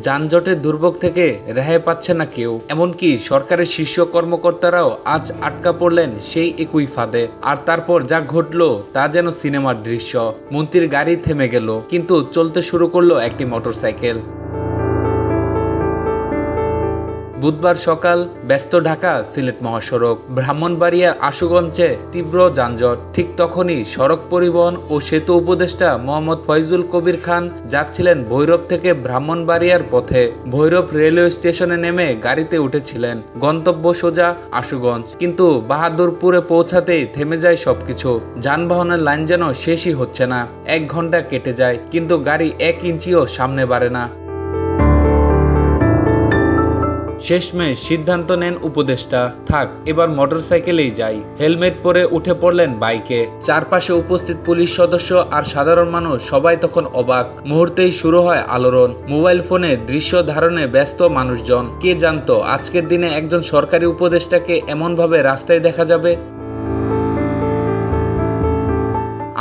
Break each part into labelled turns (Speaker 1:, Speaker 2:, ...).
Speaker 1: যানজটের দুর্ভোগ থেকে রেহাই পাচ্ছে না কেউ, এমনকি সরকারের শীর্ষ কর্মকর্তারাও আজ আটকা পড়লেন সেই একই ফাঁদে। আর তারপর যা ঘটলো তা যেন সিনেমার দৃশ্য। মন্ত্রীর গাড়ি থেমে গেল, কিন্তু চলতে শুরু করলো একটি মোটরসাইকেল। বুধবার সকাল, ব্যস্ত ঢাকা সিলেট মহাসড়ক, ব্রাহ্মণবাড়িয়ার আশুগঞ্জে তীব্র যানজট। ঠিক তখনই সড়ক পরিবহন ও সেতু উপদেষ্টা মোহাম্মদ ফয়জুল কবির খান যাচ্ছিলেন ভৈরব থেকে ব্রাহ্মণবাড়িয়ার পথে। ভৈরব রেলওয়ে স্টেশনে নেমে গাড়িতে উঠেছিলেন, গন্তব্য সোজা আশুগঞ্জ। কিন্তু বাহাদুরপুরে পৌঁছাতেই থেমে যায় সবকিছু। যানবাহনের লাইন যেন শেষই হচ্ছে না। 1 ঘন্টা কেটে যায়, কিন্তু গাড়ি 1 ইঞ্চিও সামনে বাড়ে না। শেষমেশ সিদ্ধান্ত নেন উপদেষ্টা, থাক এবার মোটরসাইকেলেই যাই। হেলমেট পরে উঠে পড়লেন বাইকে। চারপাশে উপস্থিত পুলিশ সদস্য আর সাধারণ মানুষ সবাই তখন অবাক। মুহূর্তেই শুরু হয় আলোড়ন। মোবাইল ফোনে দৃশ্য ধারণে ব্যস্ত মানুষজন। কে জানতো আজকের দিনে একজন সরকারি উপদেষ্টাকে এমনভাবে রাস্তায় দেখা যাবে।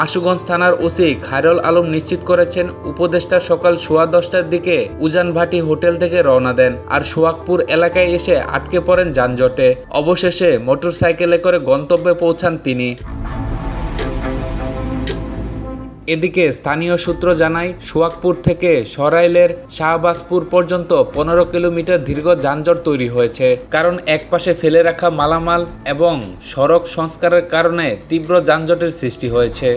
Speaker 1: আশুগঞ্জ থানার ওসি খায়রুল আলম নিশ্চিত করেছেন, উপদেষ্টা সকাল 10:15টার দিকে উজানভাটি হোটেল থেকে রওনা দেন আর সোহাগপুর এলাকায় এসে আটকে পড়েন যানজটে। অবশেষে মোটরসাইকেলে করে গন্তব্যে পৌঁছান তিনি। এদিকে স্থানীয় সূত্র জানায়, সোহাগপুর থেকে সরাইলের শাহবাজপুর পর্যন্ত 15 কিলোমিটার দীর্ঘ যানজট তৈরি হয়েছে। কারণ একপাশে ফেলে রাখা মালামাল এবং সড়ক সংস্কারের কারণে তীব্র যানজটের সৃষ্টি হয়েছে।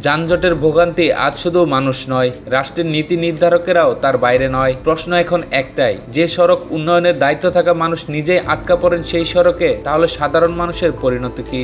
Speaker 1: যানজটের ভোগান্তি আজ শুধু মানুষ নয়, রাষ্ট্রের নীতি নির্ধারকেরাও তার বাইরে নয়। প্রশ্ন এখন একটাই, যে সড়ক উন্নয়নের দায়িত্ব থাকা মানুষ নিজেই আটকা পড়েন সেই সড়কে, তাহলে সাধারণ মানুষের পরিণতি কি?